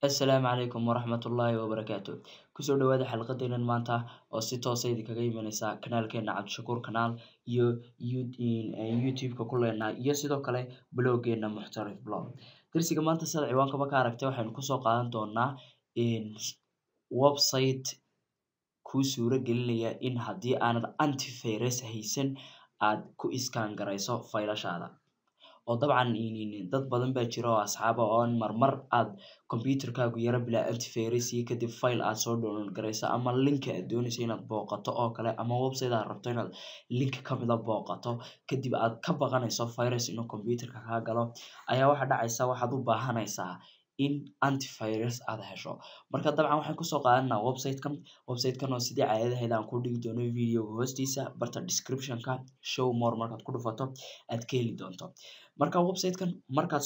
Assalaamu calaykum waraxmatullaahi wabarakaatu. Kusoo dhawaada xalqadeenan maanta oo si toos ah idinkaga imanaysa kanaalkeena Cabdishakuur kanaal iyo YouTube-ka ku leenahay iyo sidoo kale bloggeena Muxtarif blog. Darsiga maanta sida ciwaankaba ka aragtay waxaynu kusoo qaadan doonaa website kuu suura gelinaya in haddii aanad antivirus haysan aad ku iskaan garayso faylashaada. oo dabcan dad badan baa jira oo asxaab ah oo marmar aad computerkaagu yara bilaa antivirus iyo kadib file aad soo download garayso ama link aad doonayso inaad booqato oo kale ama website aad rabto inaad link ka mid ah booqato kadib aad ka baqanayso virus inuu computerka kaa galo ayaa waxa dhacaysa waxaad u baahanaysaa in antivirus aad hesho. Marka dabcan waxaan kusoo qaadanaa website-kan oo sidii caadadaheeda aan ku dhigi doono video-ga hoostiisa barta description-ka show more markaad ku dhufato aad ka heli doonto. Marka website-kan markaad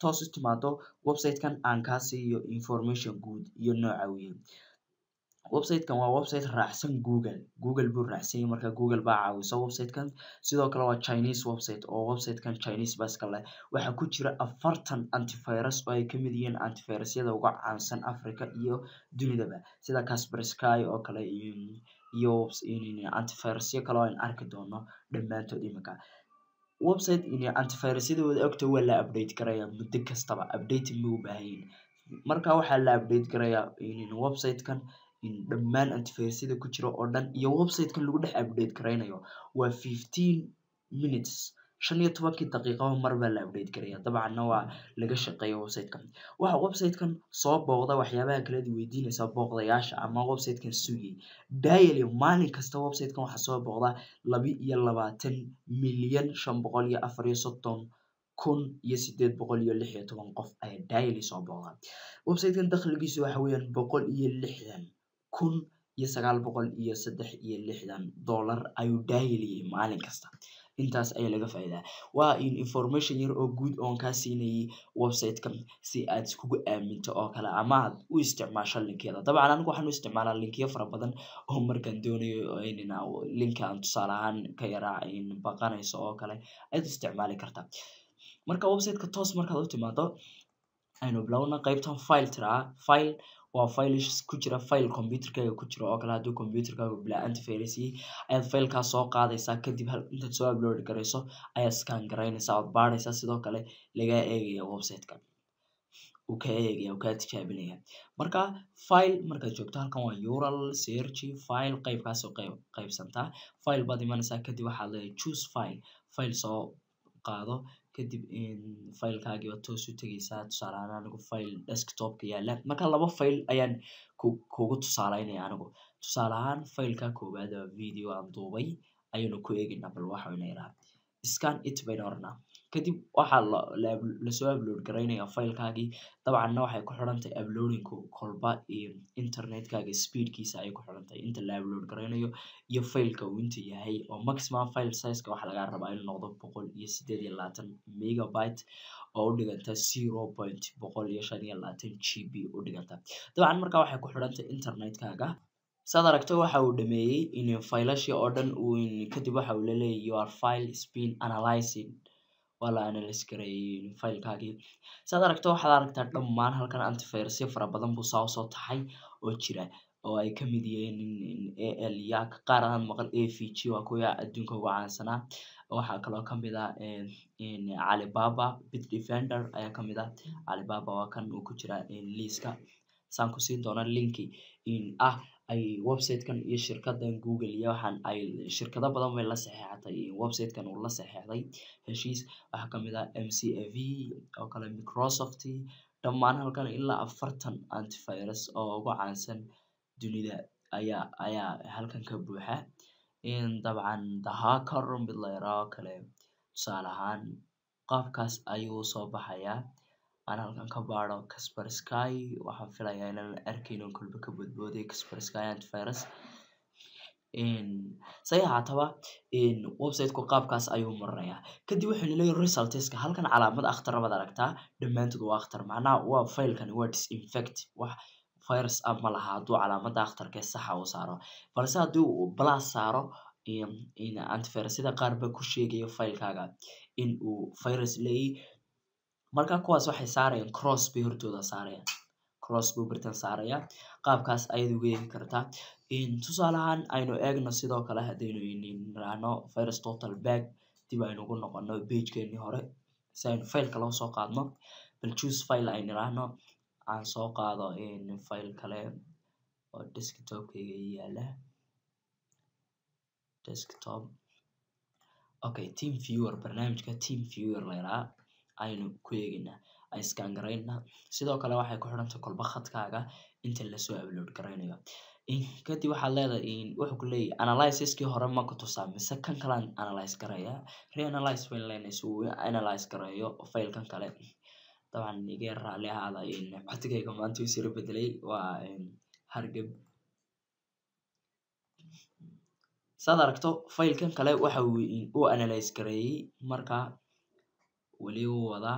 toos u timaado website-kan aan kaa siiyo information guud iyo nooca uu yahay. Website-kan waa website raacsan Google buu raacsan yahay marka Google baa caawisa website-kan. Sidoo kale waa Chinese website oo website-kan Chinese baa iska leh. Waxaa ku jira 40 antivirus oo ay ka mid yihiin antivirus-yada ugu caansan Afrika iyo dunidaba sida Kaspersky oo kale iyo antivirus-yo kale oo aan arki doono dhammaantood iminka. Website antivirus-yadooda ogta waa la update garaya muddo kastaba updating bay u baahan yihiin. Marka waxaa la update garayaa website-kan dhammaan antivirus-yada ku jira oo dhan iyo website-kan lagu dhex update garaynayo waa 15 minutes 15 daqiiqo mar baa la update garaya. Dabcanna waa laga shaqeeyo website-kan. Waxa website-kan soo booqda waxyaabaha kala weydiinaysa booqdayaasha ama website-kan sugay. Daily maalin kasta website-kan waxaa soo booqda 22,530,816 qof ayaa daily soo booqda. Website-kan dakhligiisu waxa weeyaan $160,963 ayuu daily maalin kasta. Intaas ayaa laga faa'iidaa. Waa information yar oo guud oo kaa siinayay website-kan si aad iskugu aaminto oo kale ama aad u isticmaasho linkyada. Dabcan anigu waxaan u isticmaalaa linkyo fara badan oo markaan doonayo link aan tusaale ahaan ka yaraa baqanayso oo kale ayaad isticmaali kartaa. Marka website-ka toos markaad u timaado aynu bilowna qaybtan file tiraa file waa files ku jira file computerkaaga ku jira oo kale haddii computerkaagu bilaa antivirus yahay ayaad filekaas soo qaadaysaa kadib intaad soo upload garayso ayaad scan garaynaysaa ood baadhaysaa sidoo kale lagaa eegaya website-kan uu ka eegaya uu kaa tijaabinaya. Marka file markaad joogto halkan waa URL search file qaybkaas oo qaybsantaa file baad imanaysaa kadib waxaad leedahay choose file soo qaado kadib filekaagii baad toos u tegaysaa tusaale ahaan anigu file desktop-ka yaala marka laba file ayaan kugu tusaaleynaya anigu tusaale ahaan fileka koowaad waa video aan duubay ayaynu ku eegaynaa bal waxa uu yiraahdaa scan it baynu oranaa kadib waxaa lasoo upload garaynayaa filekaagii dabcanna waxay ku xiran tahay uploading-ku kolba internet-kaaga speed-kiisa ayay ku xiran tahay inta la upload garaynayo iyo fileka uu inta yahay oo maximum file size-ka waxaa laga rabaa inuu noqdo 128 megabyte oo u dhiganta 0.125 GB u dhiganta. Dabcan marka waxay ku xiran tahay internet-kaaga saad aragto waxa uu dhameeyay in faylashii oo dhan kadib waxa uu leeyahay your file is being analyzed waa la analyze gareeyay filekaagii. Saad aragto waxaad aragtaa dhammaan halkan antivirus-yo fara badan buu soo taxay oo jira oo ay ka mid yihiin AL yak qaar aan maqal AVG waa kuwa adduunka ugu caansanaa. Waxaa kaloo ka mid ah Alibaba Bitdefender ayaa ka mid ah. Alibaba waa kan uu ku jira liiska saan ku siin doona linki ay website-kan iyo shirkaddan Google iyo waxaan ay shirkado badan bay la saxeexatay website-kan uu la saxeexday heshiis waxaa ka mid ah MCAV oo kale Microsoft dhammaan halkan ilaa 40 antivirus oo ugu caansan dunida ayaa halkan ka buuxa. Dabcan The Hacker mid la yiraahdo kale tusaale ahaan qaabkaas ayuu soo baxayaa aan halkan ka baadho Kaspersky waxaan filayaa inaan arkayno kolba ka badbooday Kaspersky antivirus. Say ahaataba website-ku qaabkaas ayuu maraya kadib wuxuu leeyahay results-ka halkan calaamad akhtar baad aragtaa dhammaantood waa akhtar macnaha waa filekani waa disinfect wax virus ma laha hadduu calaamada akhtarka saxa uu saaro balse haddii uu plus saaro antivirus-yada qaar baa ku sheegaya filekaaga in uu virus leeyahay marka kuwaas waxay saarayaan cross bay hortooda saarayaan cross buu bartan saaraya qaabkaas ayaad uga eegi kartaa tusaale ahaan aynu eegno sidoo kale haddaynu niraahno virus total back dib aynu ugu noqono pagekeenii hore si aynu faylka loo soo qaadno bal choose file aynu niraahno aan soo qaado file kale oo desktopkayga yaala desktop okay team viewer barnaamijka team viewer la yiraahdo aynu ku eegaynaa ay scan garaynaa sidoo kale waxay ku xidhantay kolba khadkaaga inta lasoo upload garaynayo kadib waxaad leedahay wuxuu ku leeyahay analysiskii hore ma ku tusaa mise kan kale aan analyze garaya reanalyze file leenays uu analyze garayo filekan kale طبعا iga raali ahaada codkayga maanta uu soo bedelay waa hargab saad aragto filekan kale waxa uu analyze gareeyay marka wali uu wadaa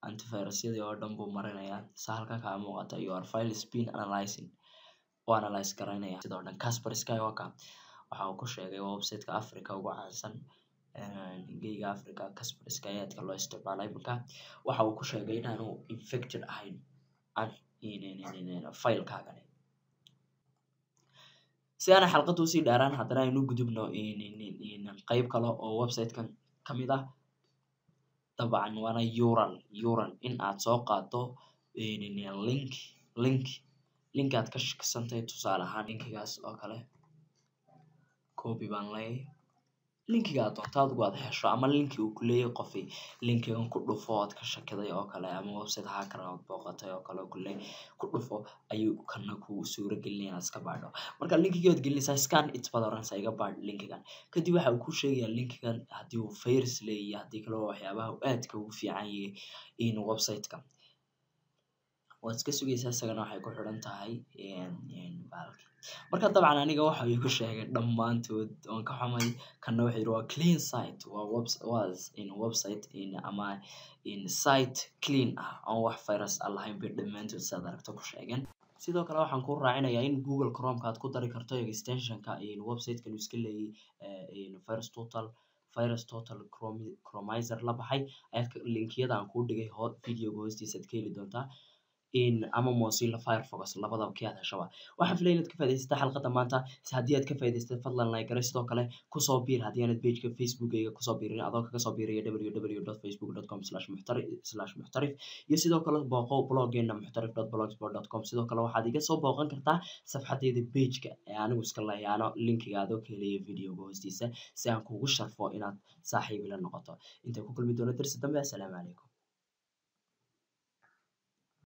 antivirusyadii oo dhan buu marinayaa sa halkan kaa muuqata your file is being analyzing oo analyze garaynaya sidoo dhan Kasper Skywalker waxa uu ku sheegay website-ka Africa ugu caansan geyga Africa Kasper Skywalker loo isticmaalay marka waxa uu ku sheegay inaanu infected ahayn file-kaagani si aan xalqadu sii dheeraan haddana aynu gudubno qayb kale oo website-kan ka mid ah dabcan waana URL in aad soo qaado link aad ka shaksantahay tusaale ahaan linkigaas oo kale copy baan leeyahay linkiga aad doonto adigu aad hesho ama linki uu ku leeyahay qofi linkigan ku dhufo aad ka shakiday oo kale ama website hacker aad booqatay oo kale ku leeyahay ku dhufo ayuu kana ku suura gelinaya inaad iska baadho marka linkiga aad gelinaysaa scan it baad oranaysaa iga baadh linkigan kadib waxa uu ku sheegayaa linkigan haddii uu virus leeyahay haddii kale waxyaabaha aadka ugu fiican yahay website-ka waad iska sugaysaa isagana waxay ku xidhan tahay marka dabcan aniga waxa uu ku sheegay dhammaantood oon ka xumay kana wuxuu yiri waa clean site waa website ama site clean ah oo wax virus aan lahayn bay dhammaantood saad aragto ku sheegeen sidoo kale waxaan ku raacinayaa in Google Chrome aad ku dari karto extension-ka website-kan iska leeyahay virus total chromizer la baxay linkiyada aan ku dhigay video hoostiisa aad ka heli doontaa ama Mozilla Firefox labadaba kii aad heshaba waxaan filayaa inaad ka faa'iidaysatay xalqada maanta haddii aad ka faa'iidaysatay fadlan like garee sidoo kale kusoo biir haddii aanad page-ka Facebook-gayga kusoo biirin adoo kaga soo biiraya www.facebook.com/muxtarif iyo sidoo kale booqo bloggeena muxtarif.blogspot.com sidoo kale waxaad iga soo booqan kartaa safxadeyda page-ka ee anigu iska leeyaano linkiga adoo ka helaya videoga hoostiisa si aan kugu sharfo inaad saaxiib ila noqoto inta ku kulmi doono darsi dambe assalaamu calaykum